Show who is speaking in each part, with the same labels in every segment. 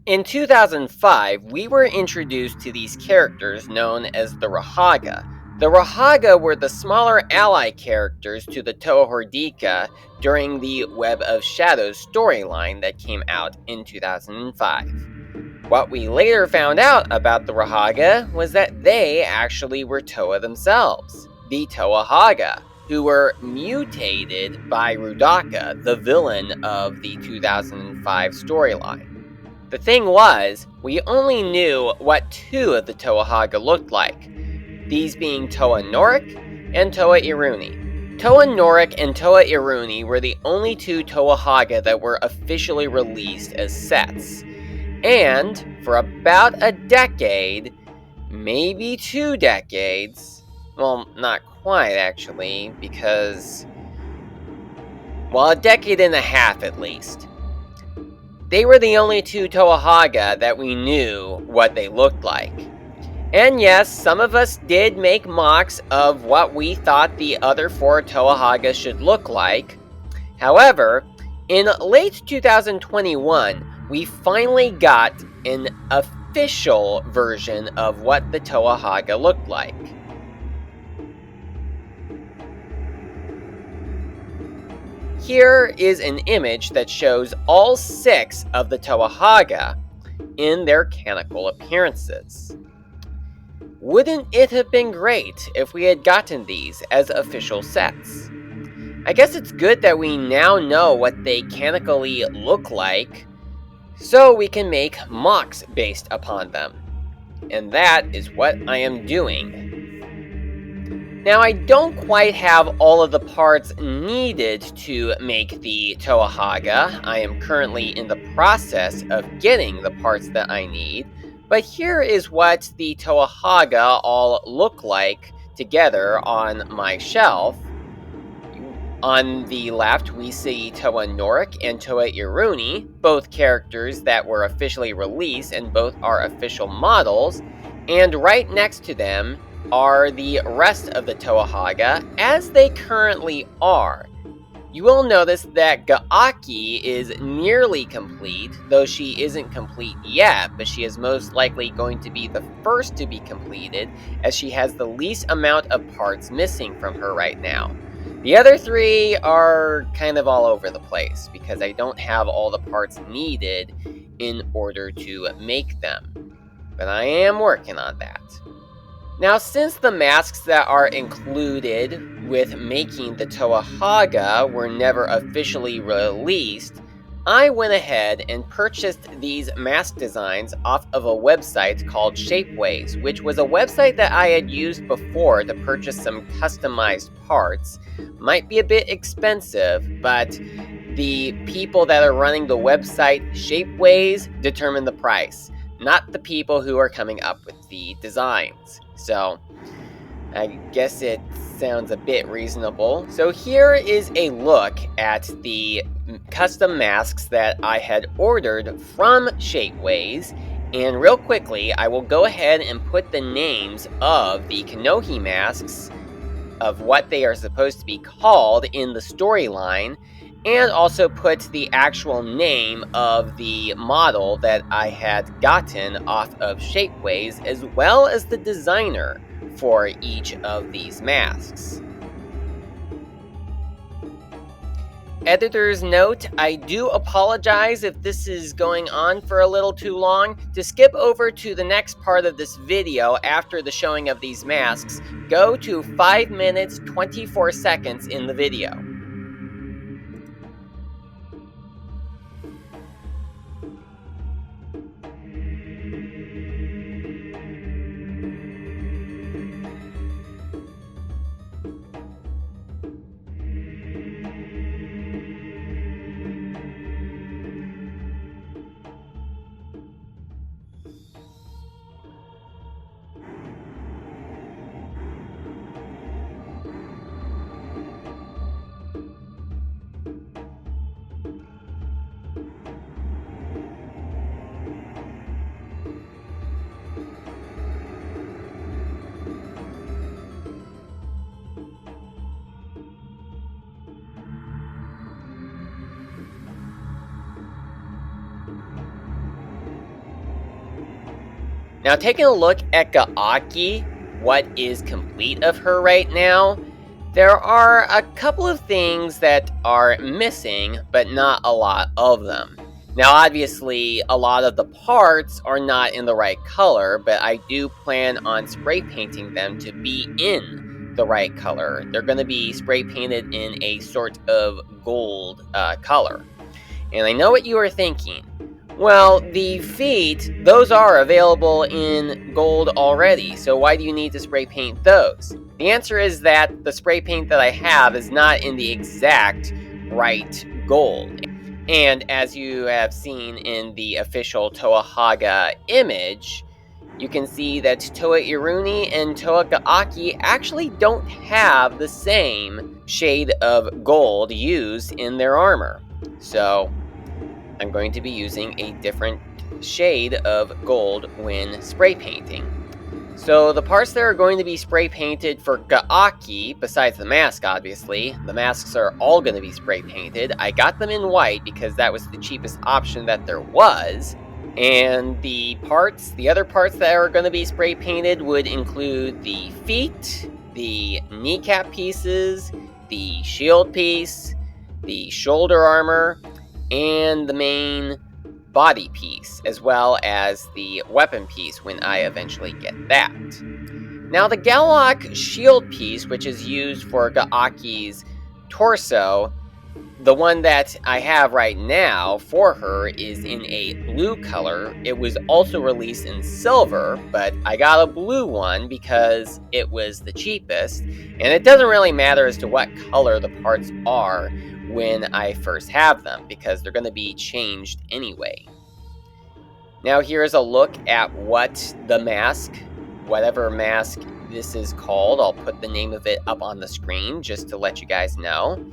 Speaker 1: In 2005, we were introduced to these characters known as the Rhoduka. The Rhoduka were the smaller ally characters to the Toa Hagah during the Web of Shadows storyline that came out in 2005. What we later found out about the Rhoduka was that they actually were Toa themselves, the Toa Hagah, who were mutated by Rhoduka, the villain of the 2005 storyline. The thing was, we only knew what two of the Toa Hagah looked like, these being Toa Norik and Toa Iruni. Toa Norik and Toa Iruni were the only two Toa Hagah that were officially released as sets. And for about a decade, maybe 2 decades, well, not quite actually, because, well, a decade and a half at least, they were the only two Toa Hagah that we knew what they looked like. And yes, some of us did make MOCs of what we thought the other 4 Toa Hagah should look like. However, in late 2021, we finally got an official version of what the Toa Hagah looked like. Here is an image that shows all 6 of the Toa Hagah in their canonical appearances. Wouldn't it have been great if we had gotten these as official sets? I guess it's good that we now know what they canonically look like, so we can make MOCs based upon them. And that is what I am doing. Now, I don't quite have all of the parts needed to make the Toa Hagah. I am currently in the process of getting the parts that I need, but here is what the Toa Hagah all look like together on my shelf. On the left, we see Toa Norik and Toa Iruni, both characters that were officially released and both are official models, and right next to them are the rest of the Toa Hagah as they currently are. You will notice that Gaaki is nearly complete, though she isn't complete yet, but she is most likely going to be the first to be completed, as she has the least amount of parts missing from her right now. The other 3 are kind of all over the place, because I don't have all the parts needed in order to make them. But I am working on that. Now, since the masks that are included with making the Toa Hagah were never officially released, I went ahead and purchased these mask designs off of a website called Shapeways, which was a website that I had used before to purchase some customized parts. Might be a bit expensive, but the people that are running the website Shapeways determine the price, not the people who are coming up with the designs. So, I guess it sounds a bit reasonable. So here is a look at the custom masks that I had ordered from Shapeways. And real quickly, I will go ahead and put the names of the Kanohi masks, of what they are supposed to be called in the storyline, and also put the actual name of the model that I had gotten off of Shapeways, as well as the designer for each of these masks. Editor's note, I do apologize if this is going on for a little too long. To skip over to the next part of this video after the showing of these masks, go to 5 minutes 24 seconds in the video. Now, taking a look at Gaaki, what is complete of her right now, there are a couple of things that are missing, but not a lot of them. Now, obviously, a lot of the parts are not in the right color, but I do plan on spray painting them to be in the right color. They're going to be spray painted in a sort of gold color. And I know what you are thinking. Well, the feet, those are available in gold already, so why do you need to spray paint those? The answer is that the spray paint that I have is not in the exact right gold. And as you have seen in the official Toa Hagah image, you can see that Toa Iruni and Toa Gaaki actually don't have the same shade of gold used in their armor. So I'm going to be using a different shade of gold when spray painting. So the parts that are going to be spray painted for Gaaki, besides the mask obviously, the masks are all going to be spray painted. I got them in white because that was the cheapest option that there was. And the other parts that are going to be spray painted would include the feet, the kneecap pieces, the shield piece, the shoulder armor, and the main body piece, as well as the weapon piece when I eventually get that. Now, the Galak shield piece, which is used for Gaaki's torso, the one that I have right now for her is in a blue color. It was also released in silver, but I got a blue one because it was the cheapest, and it doesn't really matter as to what color the parts are when I first have them, because they're going to be changed anyway. Now here's a look at what the mask, whatever mask this is called, I'll put the name of it up on the screen just to let you guys know.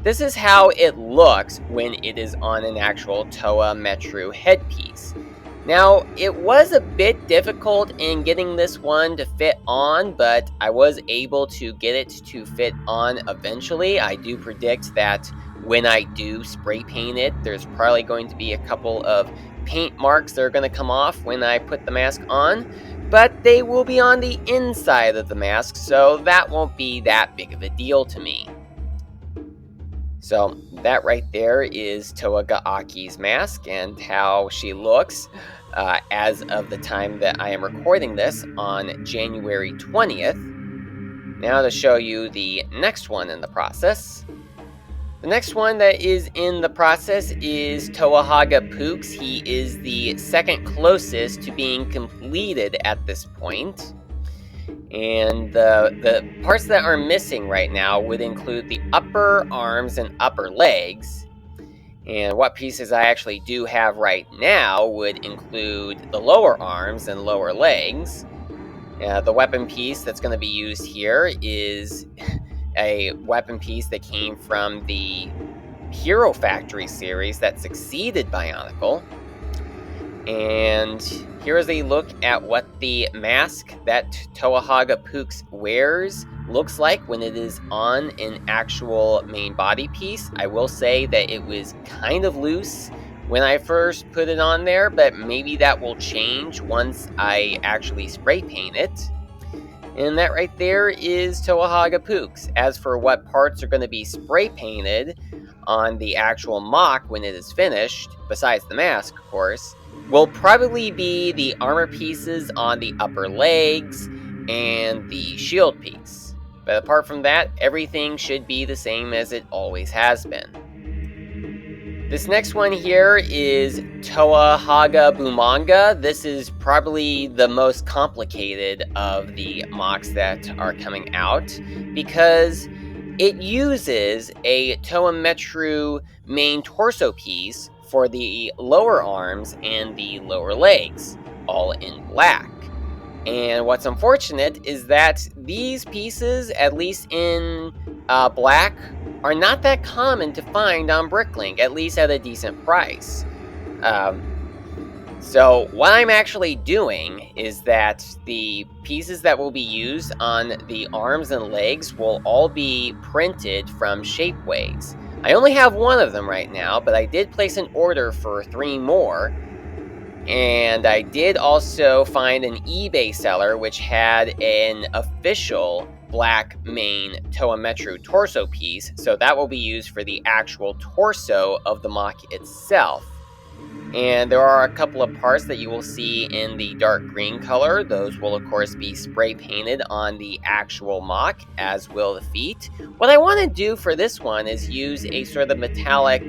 Speaker 1: This is how it looks when it is on an actual Toa Metru headpiece. Now, it was a bit difficult in getting this one to fit on, but I was able to get it to fit on eventually. I do predict that when I do spray paint it, there's probably going to be a couple of paint marks that are going to come off when I put the mask on, but they will be on the inside of the mask, so that won't be that big of a deal to me. So that right there is Toa Gaaki's mask and how she looks as of the time that I am recording this on January 20th. Now to show you the next one in the process. The next one that is in the process is Toa Hagah Pooks. He is the second closest to being completed at this point. And the parts that are missing right now would include the upper arms and upper legs. And what pieces I actually do have right now would include the lower arms and lower legs. The weapon piece that's going to be used here is a weapon piece that came from the Hero Factory series that succeeded Bionicle. And here is a look at what the mask that Toa Hagah Pooks wears looks like when it is on an actual main body piece. I will say that it was kind of loose when I first put it on there, but maybe that will change once I actually spray paint it. And that right there is Toa Hagah Pooks. As for what parts are going to be spray painted on the actual MOC when it is finished, besides the mask, of course, will probably be the armor pieces on the upper legs and the shield piece. But apart from that, everything should be the same as it always has been. This next one here is Toa Hagah Bumanga. This is probably the most complicated of the MOCs that are coming out because it uses a Toa Metru main torso piece for the lower arms and the lower legs, all in black. And what's unfortunate is that these pieces, at least in black, are not that common to find on Bricklink, at least at a decent price. So what I'm actually doing is that the pieces that will be used on the arms and legs will all be printed from Shapeways. I only have one of them right now, but I did place an order for 3 more. And I did also find an eBay seller which had an official black main Toa Metru torso piece, so that will be used for the actual torso of the MOC itself. And there are a couple of parts that you will see in the dark green color. Those will of course be spray painted on the actual MOC, as will the feet. What I want to do for this one is use a sort of metallic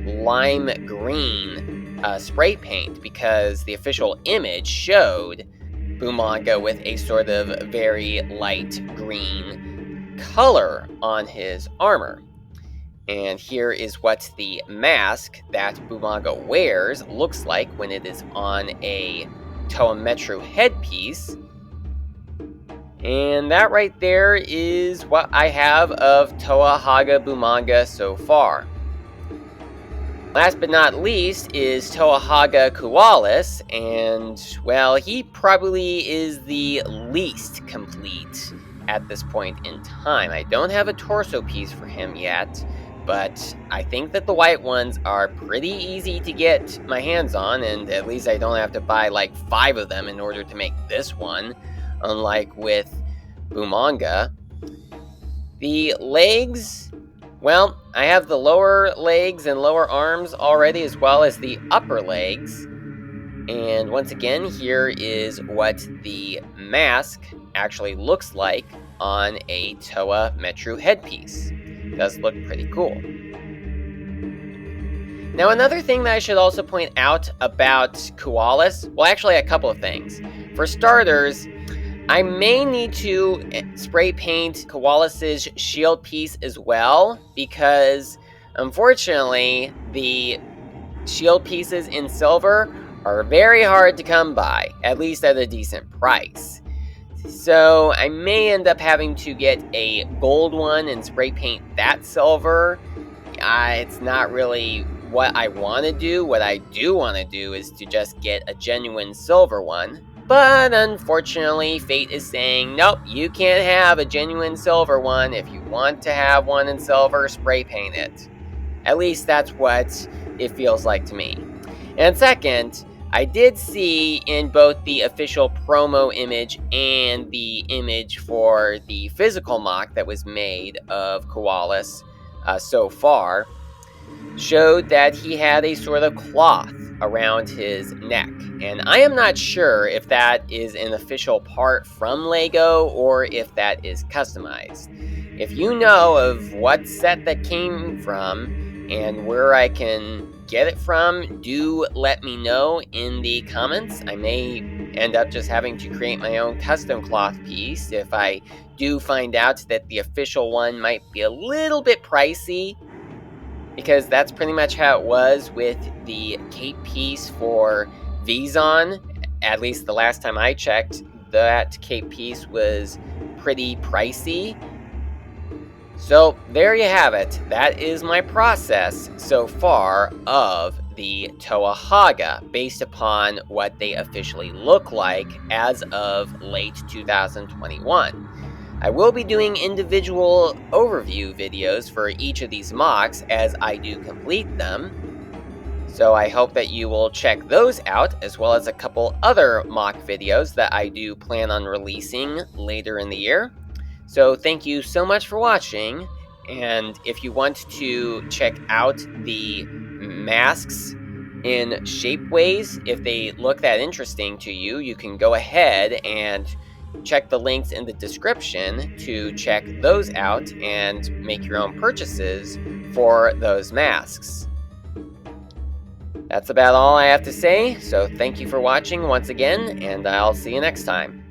Speaker 1: lime green spray paint, because the official image showed Bumanga with a sort of very light green color on his armor. And here is what the mask that Bumanga wears looks like when it is on a Toa Metru headpiece. And that right there is what I have of Toa Hagah Bumanga so far. Last but not least is Toa Hagah Kualus, and well, he probably is the least complete at this point in time. I don't have a torso piece for him yet, but I think that the white ones are pretty easy to get my hands on, and at least I don't have to buy like 5 of them in order to make this one, unlike with Bumanga. The legs, well, I have the lower legs and lower arms already, as well as the upper legs. And once again, here is what the mask actually looks like on a Toa Metru headpiece. It does look pretty cool. Now, another thing that I should also point out about Kualus, well, actually a couple of things. For starters, I may need to spray paint Kualus's shield piece as well, because unfortunately the shield pieces in silver are very hard to come by, at least at a decent price. So I may end up having to get a gold one and spray paint that silver. It's not really what I want to do. What I do want to do is to just get a genuine silver one. But unfortunately, fate is saying, nope, you can't have a genuine silver one. If you want to have one in silver, spray paint it. At least that's what it feels like to me. And second, I did see in both the official promo image and the image for the physical MOC that was made of Kualus so far, showed that he had a sort of cloth around his neck. And I am not sure if that is an official part from LEGO or if that is customized. If you know of what set that came from and where I can get it from, do let me know in the comments. I may end up just having to create my own custom cloth piece if I do find out that the official one might be a little bit pricey, because that's pretty much how it was with the cape piece for Vizon. At least the last time I checked, that cape piece was pretty pricey. So there you have it. That is my process so far of the Toa Hagah, based upon what they officially look like as of late 2021. I will be doing individual overview videos for each of these MOCs as I do complete them. So I hope that you will check those out, as well as a couple other MOC videos that I do plan on releasing later in the year. So thank you so much for watching, and if you want to check out the masks in shapeways, if they look that interesting to you, you can go ahead and check the links in the description to check those out and make your own purchases for those masks. That's about all I have to say, so thank you for watching once again, and I'll see you next time.